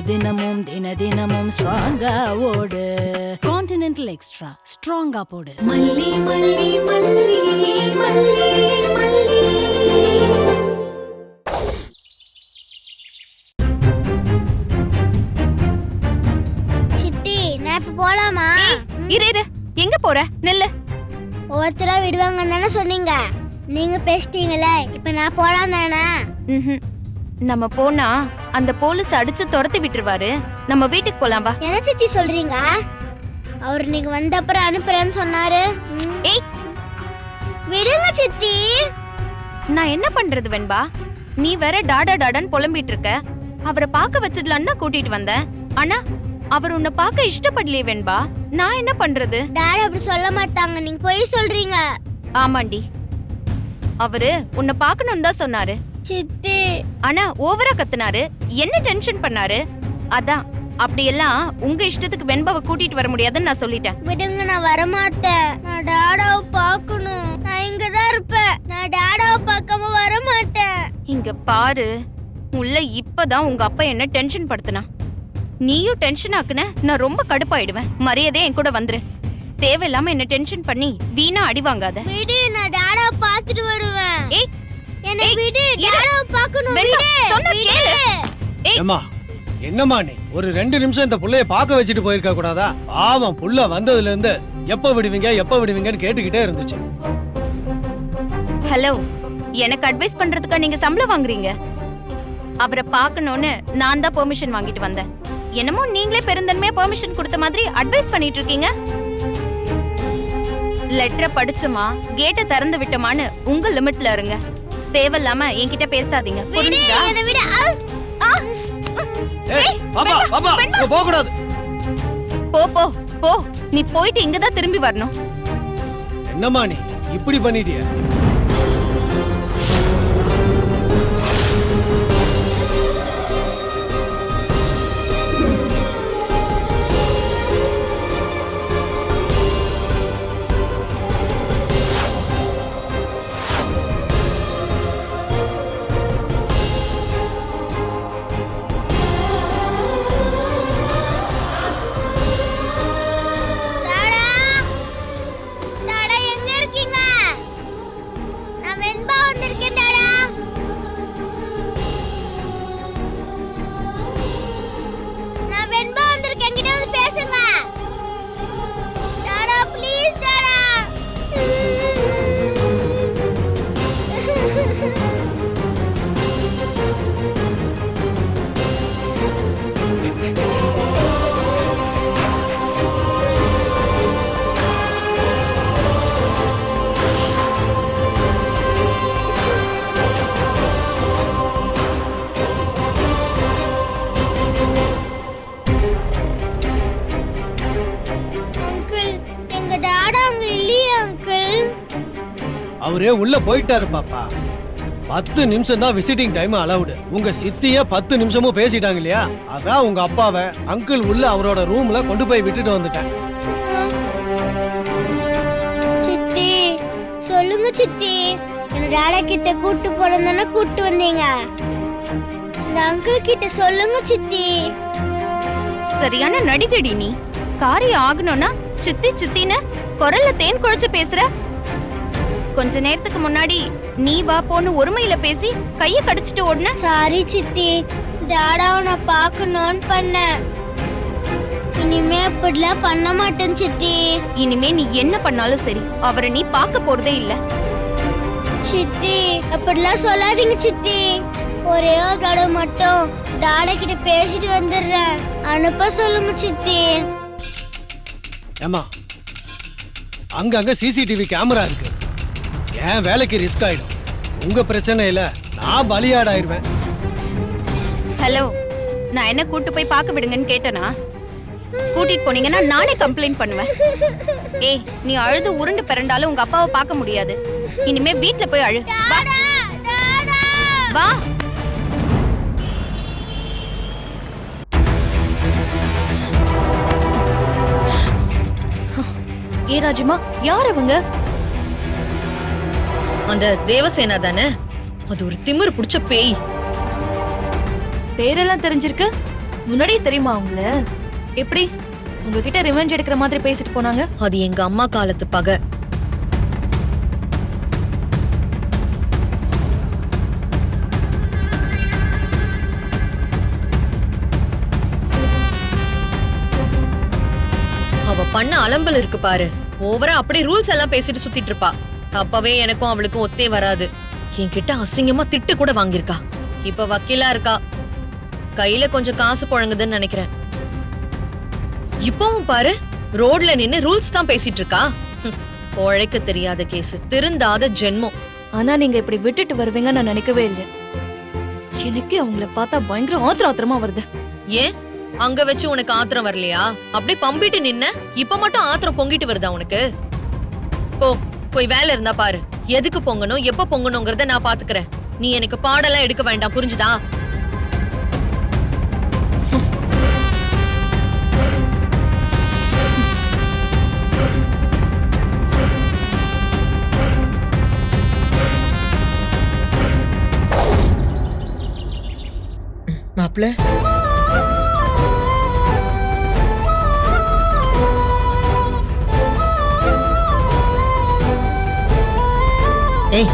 தினமும் தினமும் ஸ்ட்ராங்கா ஓடு. கான்டினென்டல் எக்ஸ்ட்ரா ஸ்ட்ராங்கா போடு. மல்லி மல்லி மல்லி மல்லி மல்லி. சித்தி நான் இப்ப போலாமா? இரு இரு, எங்க போற? நில்லு. ஒவ்வொருத்தரா விடுவாங்கன்னு தானே சொன்னீங்க. நீங்க பேசிட்டீங்களே, இப்ப நான் போலாம் தானே? நம்ம போனா அந்த போலீஸ் அடிச்சு துரத்தி விட்டுருவாரு. நம்ம வீட்டுக்கு போலாம் வா. என்ன சித்தி சொல்றீங்க? அவர் நீங்க வந்த அப்புறம் அனுப்புறேன்னு சொன்னாரு. ஏய் விடுங்க சித்தி. நான் என்ன பண்றது வெண்பா? நீ வேற டாடா டாடான்னு புலம்பிட்டு இருக்க. அவரை பார்க்க வச்சிடலான்னு தான் கூட்டிட்டு வந்தேன். ஆனா அவர் உன்னை பார்க்க இஷ்டப்படலையே வெண்பா. நான் என்ன பண்றது? டாடி அப்படி சொல்ல மாட்டாங்க, நீங்க போய் சொல்றீங்க. ஆமாண்டி, அவரு உன்னை பார்க்கணும்னு தான் சொன்னாரு சித்தி. ஆனா ஓவரா கத்துனாரு, என்ன டென்ஷன் பண்ணாரு. அதான் அப்படியெல்லாம் உங்க இஷ்டத்துக்கு வெண்பாவை கூட்டிட்டு வர முடியாதுன்னு நான் சொல்லிட்டேன். விடுங்க, நான் வரமாட்டேன். நான் டாடாவை பார்க்கணும். நான் இங்கதான் இருப்பேன். நான் டாடாவை பார்க்காம வரமாட்டேன். இங்க பாரு, உள்ள இப்பதான் உங்க அப்பா என்ன டென்ஷன் படுத்தினா. நீயும் டென்ஷன் ஆக்குன, நான் ரொம்ப கடுப்பாயிடுவேன். மரியாதையா என் கூட வந்துரு. தேவையில்லாம என்ன டென்ஷன் பண்ணி வீணா அடி வாங்காத. விடு, நான் டாடாவை பார்த்துட்டு வருவேன். ஏய் என்னை விடு, டாடாவை பார்க்கணும். வெண்பா, விடு, சொன்னா கேளு. ஏய் ஏம்மா, என்னம்மா நீ ஒரு 2 நிமிஷம் இந்த புள்ளைய பார்க்க வச்சுட்டு போயிருக்க கூடாதா? பாவம், புள்ள வந்ததுல இருந்து எப்ப விடுவீங்கன்னு கேட்டுக்கிட்டே இருந்துச்சு. ஹலோ, எனக்கு அட்வைஸ் பண்றதுக்கா நீங்க சம்பளம் வாங்குறீங்க? அவரை பார்க்கணும்னு நான் தான் பெர்மிஷன் வாங்கிட்டு வந்தேன். என்னமோ நீங்களே பெருந்தன்மையா பெர்மிஷன் கொடுத்த மாதிரி அட்வைஸ் பண்ணிட்டு இருக்கீங்க. லெட்டரை படிச்சோமா, கேட்டை திறந்து விட்டோமான்னு உங்க லிமிட்ல இருங்க. தேவையில்லாம என்கிட்ட பேசாதீங்க, புரிஞ்சுதா? என்னை விடு. ஏய் பாப்பா, பாப்பா, இங்க போக கூடாது. போ போ போ, நீ போயிட்டு இங்கதான் திரும்பி வரணும். என்னம்மா நீ இப்படி பண்ணிட்டிய? டாடா, டாடா எங்க இருக்கீங்க? நான் வெண்பா வந்திருக்கேன் டாடா. நான் வெண்பா வந்திருக்கேன், என்கிட்ட வந்து பேசுங்க. டாடா ப்ளீஸ் டாடா. அங்கிள், எங்க டாடா அங்க இல்லையே அங்கிள். அவரே உள்ள போயிட்டாரு பாப்பா. 10 நிமிஷம் தான் விசிட்டிங் டைம் அலவுடு. உங்க சித்திய 10 நிமிஷமும் பேசிட்டாங்க இல்லையா? அதான் உங்க அப்பாவை அங்கிள் உள்ள அவரோட ரூம்ல கொண்டு போய் விட்டுட்டு வந்துட்டேன். சித்தி, சொல்லுங்க சித்தி. என் டாடா கிட்ட கூட்டு போறதுன்னா கூட்டு வந்தீங்க. இந்த அங்கிள் கிட்ட சொல்லுங்க சித்தி. சரியான நடிகடி நீ. காரியம் ஆகணும்னா சித்தி சித்தின்னு குரல்ல தேன் குழைச்சு பேசுற. கொஞ்ச நேரத்துக்கு முன்னாடி நீ வா போன்னு ஒருமையில பேசி கைய கடிச்சிட்டு ஓடுன. சாரி சித்தி, டாடாவை நான் பார்க்கணும்னு பண்ணேன். இனிமே அப்படிலாம் பண்ண மாட்டேன் சித்தி. இனிமே நீ என்ன பண்ணாலும் சரி, அவரை நீ பார்க்க போறதே இல்ல. சித்தி அப்படிலாம் சொல்லாதீங்க சித்தி. ஒரே ஒரு தடவை மட்டும் டாடா கிட்ட பேசிட்டு வந்துடுறேன். அனுப்ப சொல்லுங்க சித்தி. ஏமா, அங்கங்க சிசிடிவி கேமரா இருக்கு. என் வேலைக்கு ரிஸ்க் ஆயிடும். உங்க பிரச்சனை இல்ல, நான் பலியாடாயிருவேன். ஹலோ, நான் என்ன கூட்டு போய் பார்க்க விடுங்கன்னு கேட்டனா? கூட்டிட்டு போனீங்கன்னா நானே கம்ப்ளைண்ட் பண்ணுவேன். ஏய், நீ அழுது உருண்டு பிறண்டாலும் உங்க அப்பாவை பார்க்க முடியாது. இனிமே வீட்ல போய் அழு. வா வா. ஏ ராஜிமா, யார் அவங்க? அந்த தேவசேனா தானே? அது ஒரு திமிரு புடிச்ச பேய். பேரெல்லாம் தெரிஞ்சிருக்கு. முன்னாடியே தெரியுமா உங்கள? எப்படி உங்ககிட்ட ரிவெஞ்ச் எடுக்கிற மாதிரி பேசிட்டு போனாங்க? அது எங்க அம்மா காலத்து பகை. அவ பண்ண அலம்பல் இருக்கு பாரு. ஓவரா அப்படியே ரூல்ஸ் எல்லாம் பேசிட்டு சுத்திட்டு இருப்பா. அப்பவே எனக்கும் அவளுக்கும் ஒத்தே வராது. என்கிட்ட அசிங்கமா திட்டு கூட வாங்கியிருக்கா. இப்ப வக்கீலா இருக்கா. கையில கொஞ்சம் காசு புழங்குதுன்னு நினைக்கிறேன். இப்பவும் பாரு, ரோட்ல நின்னு ரூல்ஸ் தான் பேசிட்டு இருக்கா. உழைக்க தெரியாத கேஸ், திருந்தாத ஜென்மம். ஆனா நீங்க இப்படி விட்டுட்டு வருவீங்கன்னு நான் நினைக்கவே இல்லை. எனக்கு அவங்கள பார்த்தா பயங்கர ஆத்திரமா வருது. ஏன் அங்க வச்சு உனக்கு ஆத்திரம் வரலையா? அப்படி பம்பிட்டு நின்ன, இப்ப மட்டும் ஆத்திரம் பொங்கிட்டு வருதா உனக்கு? போ, போய் வேலை இருந்தா பாரு. எதுக்கு பொங்கணும், எப்ப பொங்கணுங்கிறத நான் பாத்துக்கிறேன். நீ எனக்கு பாடெல்லாம் எடுக்க வேண்டாம், புரிஞ்சுதா? மாப்ள ஏய்,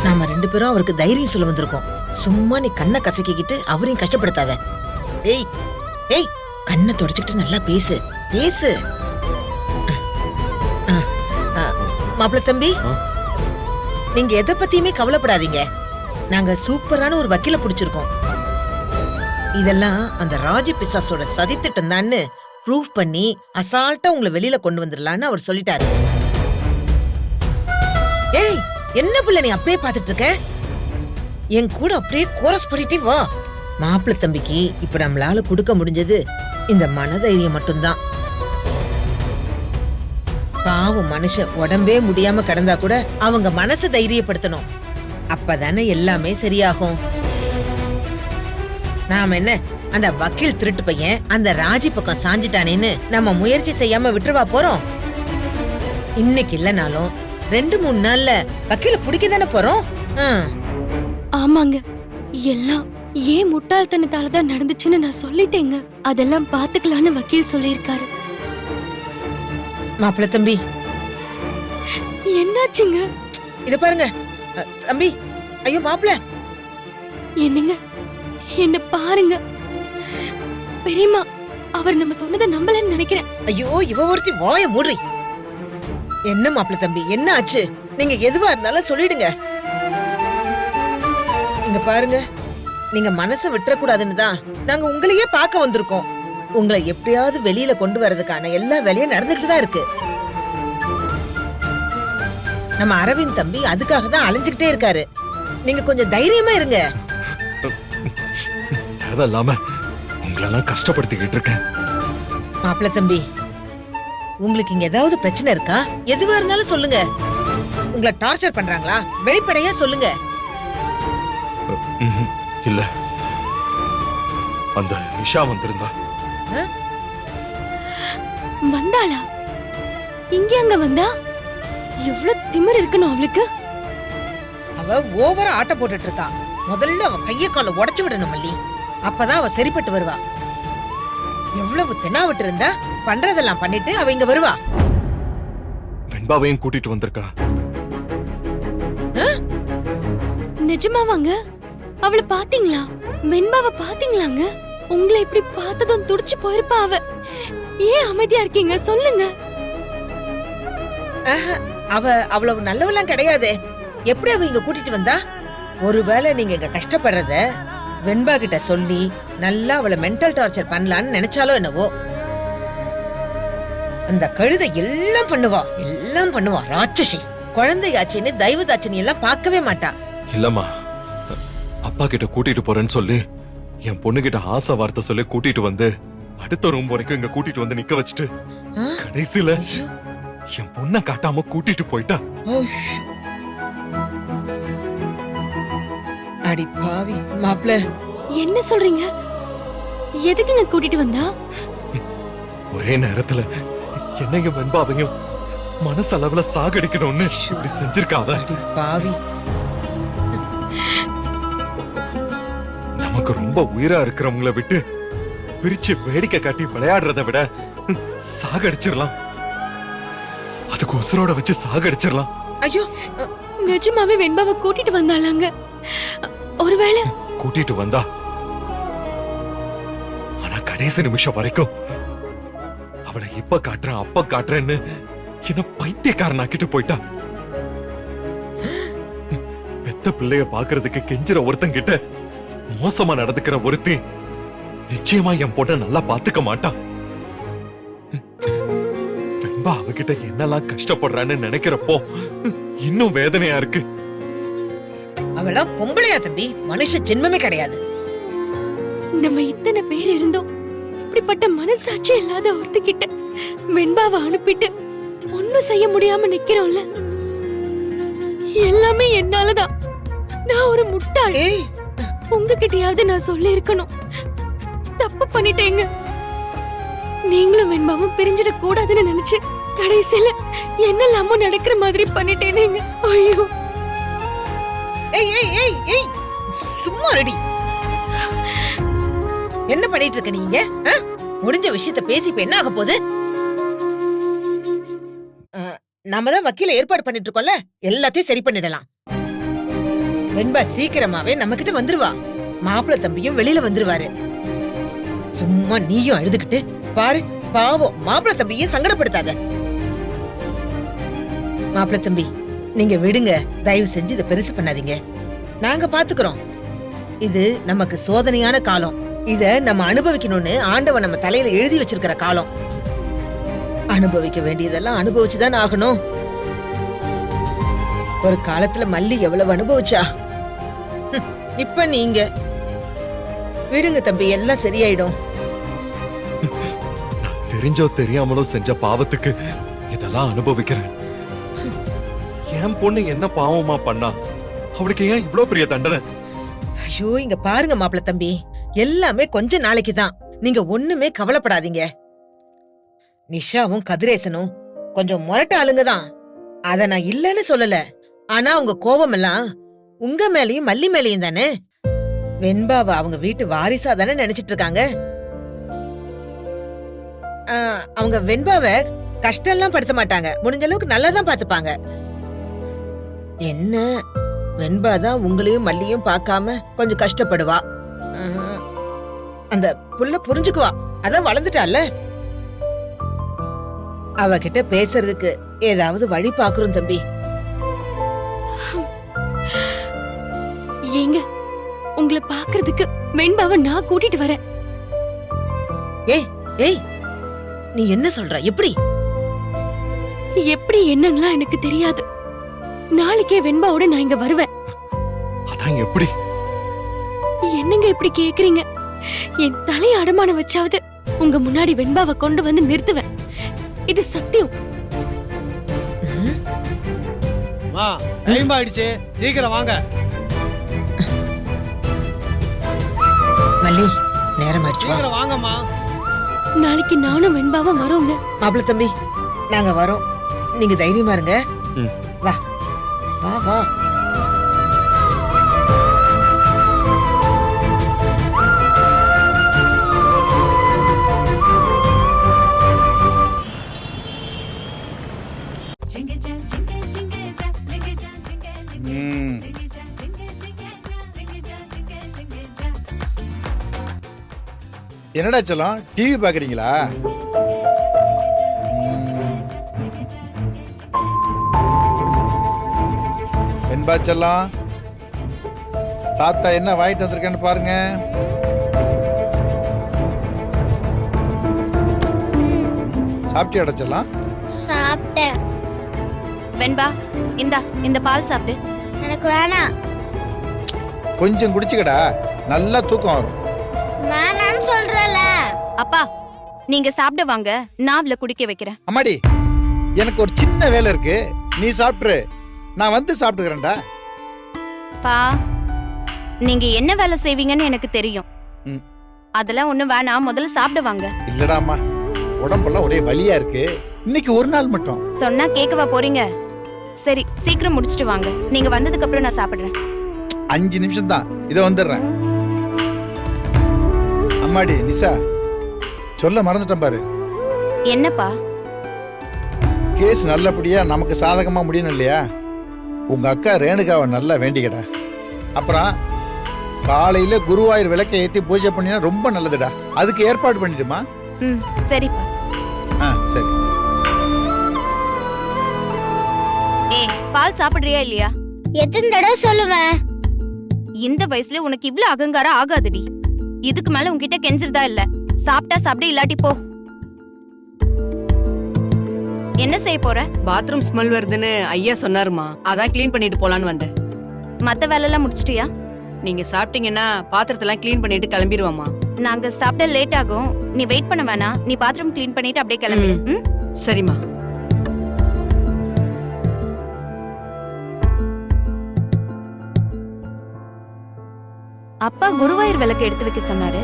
நாம 2 பேரும் அவருக்கு தைரியம் சொல்ல வந்திருக்கோம். சும்மா நீ கண்ணை கசக்கிக்கிட்டு அவரையும் கஷ்டப்படுத்தாத. ஏய் ஏய், கண்ணை தொடச்சுக்கிட்டு நல்லா பேசு பேசு. மாப்பிள்ள தம்பி, நீங்க எதை பத்தியுமே கவலைப்படாதீங்க. நாங்க சூப்பரான ஒரு வக்கீல புடிச்சிருக்கோம். இதெல்லாம் அந்த ராஜ பிசாசோட சதித்திட்டம் தான்னு ப்ரூவ் பண்ணி அசால்ட்டா உங்களை வெளியில கொண்டு வந்துடலான்னு அவர் சொல்லிட்டாரு. ஏய், என்ன புள்ள நீ அப்படியே பாத்துட்டு இருக்க? என் கூட அப்படியே கோரஸ் பண்ணிட்டே வா. மாப்பிள்ள தம்பிக்கு இப்ப நம்மளால கொடுக்க முடிஞ்சது இந்த மனதைரியம் மட்டும்தான். பாவம் மனுஷன் உடம்பே முடியாம கிடந்தா கூட அவங்க மனசை தைரியப்படுத்தணும். அப்பதானே எல்லாமே சரியாகும். நாம என்ன அந்த வக்கீல் திருட்டு பையன் அந்த ராஜி பக்கம் சாஞ்சிட்டானேன்னு நம்ம முயற்சி செய்யாம விட்டுருவா போறோம்? இன்னைக்கு இல்லனாலும் 2-3 நாள்ல வக்கீல பிடிக்கதானே போறோம். ஆமாங்க, எல்லாம் ஏன் முட்டாள்தனத்தால தான் நடந்துச்சுன்னு நான் சொல்லிட்டேங்க. அதெல்லாம் பாத்துக்கலான்னு வக்கீல் சொல்லியிருக்காரு. மாப்பிள்ள தம்பி, என்னாச்சுங்க? இத பாருங்க தம்பி. ஐயோ மாப்பிள்ள, என்னங்க, என்ன பாருங்க. பெரியம்மா, அவர் நம்ம சொன்னதை நம்பலன்னு நினைக்கிறேன். ஐயோ இவ ஒருத்தி வாய மூடுறி. என்ன மாப்பிள்ள தம்பி, என்ன ஆச்சு? நீங்க எதுவா இருந்தாலும் சொல்லிடுங்க. இங்க பாருங்க, நீங்க மனசை விட்டுறக்கூடாதுன்னு தான் நாங்க உங்களையே பார்க்க வந்திருக்கோம். உங்களை எப்படியாவது வெளியில கொண்டு வரதுக்கான எல்லா வேலையும் நடந்துகிட்டு தான் இருக்கு. நம்ம அரவிந்த் தம்பி அதுக்காக தான் அலைஞ்சுக்கிட்டே இருக்காரு. நீங்க கொஞ்சம் தைரியமா இருங்க. தேவையில்லாம உங்களெல்லாம் கஷ்டப்படுத்திக்கிட்டு இருக்கேன். மாப்பிள்ள தம்பி, உங்களுக்கு இங்க ஏதாவது பிரச்சனை இருக்கா? எதுவா இருந்தாலும் சொல்லுங்க. உங்களை டார்ச்சர் பண்றாங்களா? வெளிப்படையா சொல்லுங்க. இல்ல, அந்த நிஷா வந்திருந்தா. வந்தாளா? இங்க அங்க வந்தா? எவ்வளவு திமிர் இருக்கணும் அவளுக்கு. அவ ஓவரா ஆட்ட போட்டுட்டு இருக்கா. முதல்ல அவ கைய கால உடைச்சு விடணும் மல்லி. அப்பதான் அவ சரிப்பட்டு வருவா. எவ்வளவு தெனாவிட்டு இருந்தா பண்றதெல்லாம் பண்ணிட்டு அவ இங்க வருவா. வெண்பாவையும் கூட்டிட்டு வந்திருக்கா. நிஜமாவாங்க? அவளை பாத்தீங்களா? வெண்பாவை பாத்தீங்களாங்க? உங்களை இப்படி பார்த்ததும் துடிச்சு போயிருப்பா அவ. ஏன் அமைதியா இருக்கீங்க? சொல்லுங்க. அவ அவ்வளவு நல்லவெல்லாம் கிடையாது. எப்படி அவ இங்க கூட்டிட்டு வந்தா? ஒருவேளை நீங்க இங்க கஷ்டப்படுறத வெண்பா கிட்ட சொல்லி நல்லா அவளை மென்டல் டார்ச்சர் பண்ணலான்னு நினைச்சாலோ என்னவோ. அந்த கழுதை எல்லாம் பண்ணுவா ராட்சசி. குழந்தையாச்சின்னு தெய்வதாச்சினி எல்லாம் பார்க்கவே மாட்டா. இல்லம்மா, அப்பா கிட்ட கூட்டிட்டு போறேன்னு சொல்லி என் பொண்ணு கிட்ட ஆசை வார்த்தை சொல்லி கூட்டிட்டு வந்து அடுத்த ரூம் வரைக்கும் இங்க கூட்டிட்டு வந்து நிக்க வச்சுட்டு கடைசியில என் பொண்ணை காட்டாம கூட்டிட்டு போயிட்டா. அடி பாவி மாப்ள. என்ன சொல்றீங்க? எதுக்குங்க கூட்டிட்டு வந்தா? ஒரே நேரத்துல என்னையும் வெண்பாவையும் மனசளவுல சாகடிக்கணும்னு இப்படி செஞ்சிருக்காவ. பாவி. நமக்கு ரொம்ப உயிரா இருக்கிறவங்கள விட்டு பிரிச்சு வேடிக்கை காட்டி விளையாடுறதை விட சாகடிச்சிடலாம். அதுக்கு உசுரோட வச்சு சாகடிச்சிடலாம். ஐயோ நிஜமாவே வெண்பாவை கூட்டிட்டு வந்தாளாங்க. ஒருவேளை கூட்டிட்டு வந்தா, ஆனா கடைசி நிமிஷம் வரைக்கும் அவளை இப்ப காட்டுறேன் அப்ப காட்டுறேன்னு என்ன பைத்தியக்காரனாக்கிட்டு போயிட்டா. பெத்த பிள்ளைய பாக்குறதுக்கு கெஞ்சுற ஒருத்தன் கிட்ட மோசமா நடந்துக்கிற ஒருத்தி நிச்சயமா என் பொண்ண நல்லா பாத்துக்க மாட்டான். வெண்பா அவகிட்ட என்னெல்லாம் கஷ்டப்படுறான்னு நினைக்கிறப்போ இன்னும் வேதனையா இருக்கு. அவளாம் பொம்பளையா தம்பி, மனுஷ ஜென்மமே கிடையாது. நம்ம இத்தனை பேர் இருந்தோம், இப்படிப்பட்ட மனசாட்சி இல்லாத ஒருத்திக்கிட்ட வெண்பாவை அனுப்பிட்டு ஒண்ணும் செய்ய முடியாம நிக்கிறோம்ல. எல்லாமே என்னாலதான். நான் ஒரு முட்டாள். ஏய் உங்ககிட்டயாவது நான் சொல்லி இருக்கணும். தப்பு பண்ணிட்டேங்க. நீங்களும் வெண்பாவும் பிரிஞ்சிட கூடாதுன்னு நினைச்சு கடைசியில என்னெல்லாமோ நடக்கிற மாதிரி பண்ணிட்டேனேங்க. ஐயோ ஏய் ஏய் ஏய் ஏய் சும்மா ரெடி. என்ன பண்ணிட்டு இருக்க நீங்க? முடிஞ்ச விஷயத்த பேசி இப்ப என்ன ஆக போகுது? நாம தான் வக்கீல ஏற்பாடு பண்ணிட்டு இருக்கோம்ல, எல்லாத்தையும் சரி பண்ணிடலாம். வெண்பா சீக்கிரமாவே நம்ம கிட்ட வந்துருவா. மாப்பிள்ள தம்பியும் வெளியில வந்துருவாரு. சும்மா நீயும் அழுதுகிட்டு பாரு. பாவம் மாப்பிள்ள தம்பியும் சங்கடப்படுத்தாத. மாப்பிள்ள தம்பி நீங்க விடுங்க, தயவு செஞ்சு இதை பெருசு பண்ணாதீங்க. நாங்க பாத்துக்கிறோம். இது நமக்கு சோதனையான காலம். இத நம்ம அனுபவிக்கணும்னு ஆண்டவன் நம்ம தலையில எழுதி வச்சிருக்கிற காலம். அனுபவிக்க வேண்டியதெல்லாம் அனுபவிச்சுதான் ஆகணும். ஒரு காலத்துல மல்லி எவ்வளவு அனுபவிச்சா. இப்ப நீங்க விடுங்க தம்பி, எல்லாம் சரியாயிடும். நான் தெரிஞ்சோ தெரியாமலோ செஞ்ச பாவத்துக்கு இதெல்லாம் அனுபவிக்கிறேன். என் பொண்ணு என்ன பாவமா பண்ணா? அவளுக்கு ஏன் இவ்ளோ பெரிய தண்டனை? ஐயோ இங்க பாருங்க மாப்பிள்ள தம்பி, எல்லாமே கொஞ்ச நாளைக்கு தான். நீங்க ஒண்ணுமே கவலைப்படாதீங்க. நிஷாவும் கதிரேசனும் கொஞ்சம் முரட்ட ஆளுங்க தான், அத நான் இல்லன்னு சொல்லல. ஆனா அவங்க கோபம் எல்லாம் உங்க மேலயும் மல்லி மேலயும் தானே. வெண்பாவை அவங்க வீட்டு வாரிசா தானே நினைச்சிட்டு இருக்காங்க. அவங்க வெண்பாவை கஷ்டம் எல்லாம் படுத்த மாட்டாங்க, முடிஞ்ச அளவுக்கு நல்லாதான் பாத்துப்பாங்க. என்ன வெண்பா தான் உங்களையும் மல்லியும் பார்க்காம கொஞ்சம் கஷ்டப்படுவா. அந்த புள்ள புரிஞ்சுக்குவா, அதான் வளர்ந்துட்டால. அவகிட்ட பேசுறதுக்கு ஏதாவது வழி பாக்குறோம் தம்பி. ஏங்க உங்களை பாக்குறதுக்கு வெண்பாவை நான் கூட்டிட்டு வரேன். ஏய் ஏய் நீ என்ன சொல்ற? எப்படி எப்படி என்னன்னா எனக்கு தெரியாது. நாளைக்கே வெண்பாவோட நான் இங்க வருவேன். அதான் எப்படி? என்னங்க இப்படி கேக்குறீங்க? என் தலையை அடமான வச்சாவது உங்க முன்னாடி வெண்பாவை கொண்டு வந்து நிறுத்துவேன். இது சத்தியம். டைம் ஆயிடுச்சு, சீக்கிரம் வாங்க. மல்லி நேரம் ஆயிடுச்சு, சீக்கிரம் வாங்கம்மா. நாளைக்கு நானும் வெண்பாவும் வரோங்க. மாப்பிள்ள தம்பி நாங்க வரோம், நீங்க தைரியமா இருங்க. வா வா வா. என்னடா செல்லம், டிவி பாக்குறீங்களா? வெண்பா செல்லம், தாத்தா என்ன வாங்கிட்டு வந்திருக்கேன்னு பாருங்க. சாப்பிட்டியாடா செல்லம்? சாப்பிட்டேன். வெண்பா இந்தா இந்த பால் சாப்பிடு. எனக்கு வேணாம். கொஞ்சம் குடிச்சுக்கடா, நல்லா தூக்கம் வரும். வேணான்னு சொல்றல. அப்பா நீங்க சாப்பிட வாங்க, நான் அவளை குடிக்க வைக்கிறேன். அம்மாடி, எனக்கு ஒரு சின்ன வேலை இருக்கு, நீ சாப்பிட்டுரு, நான் வந்து சாப்பிட்டுக்கிறேன்டா. பா நீங்க என்ன வேலை செய்வீங்கன்னு எனக்கு தெரியும். ம். அதெல்லாம் ஒண்ணும் வேணாம், முதல்ல சாப்பிட வாங்க. இல்லடாமா, உடம்பெல்லாம் ஒரே வலியா இருக்கு, இன்னைக்கு ஒரு நாள் மட்டும். சொன்னா கேட்கவா போறீங்க? சரி சீக்கிரம் முடிச்சிட்டு வாங்க, நீங்க வந்ததுக்கு அப்புறம் நான் சாப்பிடுறேன். 5 நிமிஷம் தான், இதை வந்துடுறேன். அம்மாடி நிஷா சொல்ல மறந்துட்டேன் பாரு. என்னப்பா? கேஸ் நல்லபடியா நமக்கு சாதகமா முடியணும் இல்லையா? உங்க அக்கா ரேணுகாவை நல்லா வேண்டிக்கடா. அப்புறம் காலையில குருவாயூர் விளக்கை ஏத்தி பூஜை பண்ணினா ரொம்ப நல்லதுடா. அதுக்கு ஏற்பாடு பண்ணிடுமா? ம், சரிப்பா. சரி. ஏய், பால் சாப்பிடுறியா இல்லையா? எத்தனை தடவை சொல்லுவேன்? இந்த வயசுல உனக்கு இவ்ளோ அகங்காரம் ஆகாதுடி. இதுக்கு மேல உன்கிட்ட கெஞ்சிரதா இல்ல. சாப்பிட்டா சாப்பிடு, இல்லாட்டி போ. என்ன செய்ய போற? பாத்ரூம் ஸ்மெல் வருதுன்னு ஐயா சொன்னாருமா, அதான் க்ளீன் பண்ணிட்டு போலான்னு வந்தேன். மத்த வேலை எல்லாம் முடிச்சிட்டியா? நீங்க சாப்பிட்டீங்கன்னா பாத்திரத்தெல்லாம் க்ளீன் பண்ணிட்டு கிளம்பிடுவாமா. நாங்க சாப்பிட லேட் ஆகும். நீ வெயிட் பண்ண வேணாம். நீ பாத்ரூம் க்ளீன் பண்ணிட்டு அப்படியே கிளம்பிடு. ம்? சரிம்மா. அப்பா குருவாயூர் விளக்கு எடுத்து வைக்க சொன்னாரு.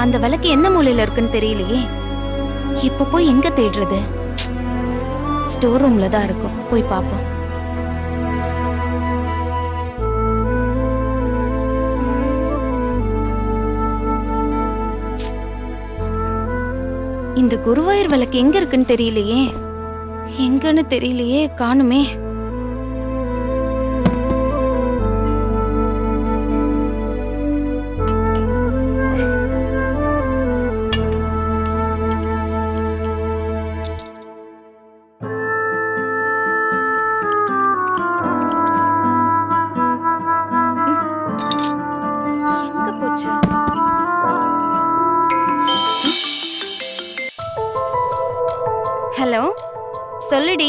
அந்த விளக்கு எந்த மூலையில இருக்குன்னு தெரியலையே. இப்ப போய் எங்க தேடுறது? ஸ்டோர் ரூம்ல தான் இருக்கும். போய் பாப்போம். இந்த குருவாயூர் விளக்கு எங்க இருக்குன்னு தெரியலையே. எங்கன்னு தெரியலையே, காணுமே. எங்க போச்சு? ஹலோ, சொல்லுடி.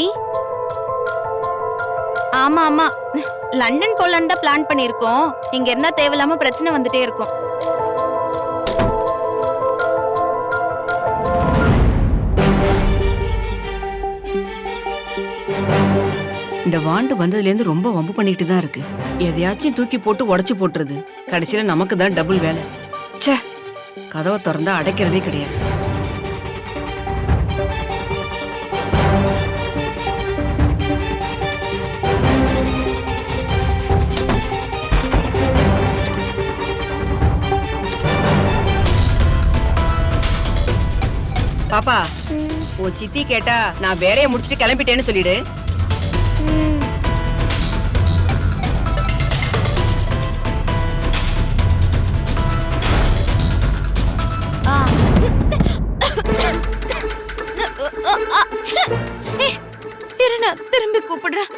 ஆமா ஆமா, லண்டன் போலான்னு தான் பிளான் பண்ணிருக்கோம். இங்க இருந்தா தேவையில்லாம பிரச்சனை வந்துட்டே இருக்கும். இந்த வாண்டு வந்ததுல இருந்து ரொம்ப வம்பு பண்ணிட்டு தான் இருக்கு. எதையாச்சும் தூக்கி போட்டு உடைச்சு போட்டுருது. கடைசியில நமக்கு தான் டபுள் வேலை. ச்சே, கதவை திறந்தா அடைக்கிறதே கிடையாது. பாப்பா, உன் சித்தி கேட்டா நான் வேலையை முடிச்சிட்டு கிளம்பிட்டேன்னு சொல்லிடு. திரும்பி கூப்பிடுறேன்.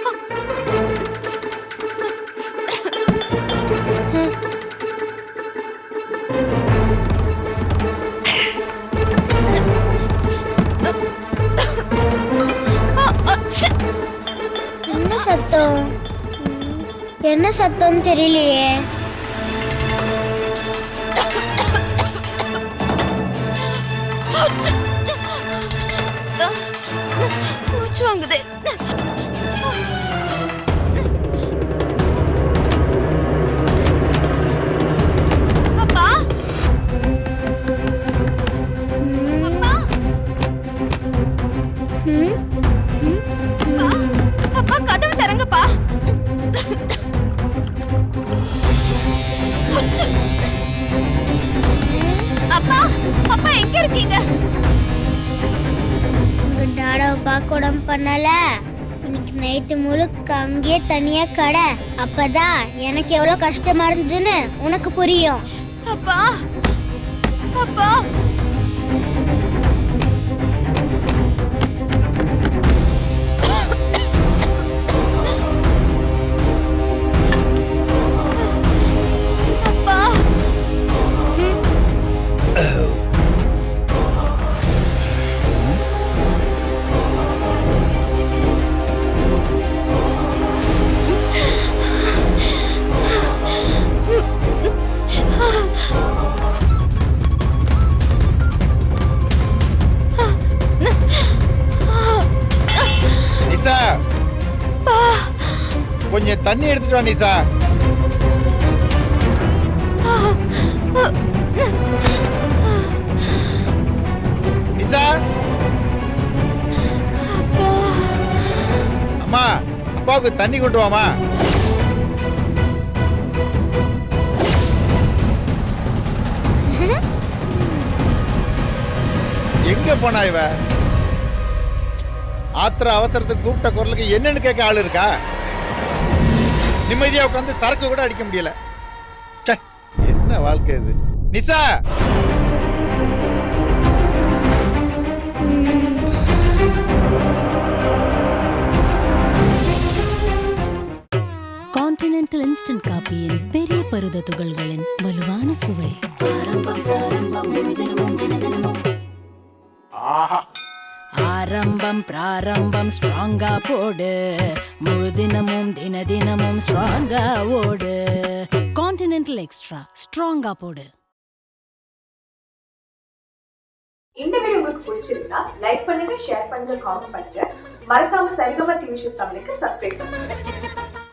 என்ன சத்தம்? என்ன சத்தம் தெரியலையே. மூச்சு வாங்குது. அப்பா, அப்பா, அப்பா, கதவு திறங்கப்பா. அப்பா, அப்பா எங்க இருக்கீங்க? உங்க டாடாவை பார்க்க உடம்பு பண்ணல. இன்னைக்கு நைட்டு முழுக்க அங்கேயே தனியா கடை. அப்பதான் எனக்கு எவ்வளவு கஷ்டமா இருந்ததுன்னு உனக்கு புரியும். அப்பா, அப்பா, அப்பா. நிஷா, கொஞ்சம் தண்ணி எடுத்துட்டு வா நிஷா. நிஷா, அம்மா, அப்பாவுக்கு தண்ணி கொண்டு வாமா. எங்க போனா இவ? ஆத்திர அவசரத்துக்கு கூப்பிட்ட குரலுக்கு என்னன்னு கேட்க ஆள் இருக்கா? நிம்மதியா உட்காந்து சரக்கு கூட அடிக்க முடியல. ச்சே, என்ன வாழ்க்கை இது? நிசா, கான்டினென்டல் இன்ஸ்டன்ட் காபியின் பெரிய பருத துகள்களின் வலுவான சுவை. ஆரம்பம் பிராரம்பம் ஸ்ட்ராங்கா போடு, முழு தினமும் தினமும் ஸ்ட்ராங்கா ஓடு. கான்டினென்டல் எக்ஸ்ட்ரா ஸ்ட்ராங்கா போடு. இந்த வீடியோ உங்களுக்கு பிடிச்சிருந்தா லைக் பண்ணுங்க, ஷேர் பண்ணுங்க, காமெண்ட் பண்ணுங்க. மறக்காம சரிகமா டிவி ஷோஸ் தமிழுக்கு சப்ஸ்கிரைப் பண்ணுங்க.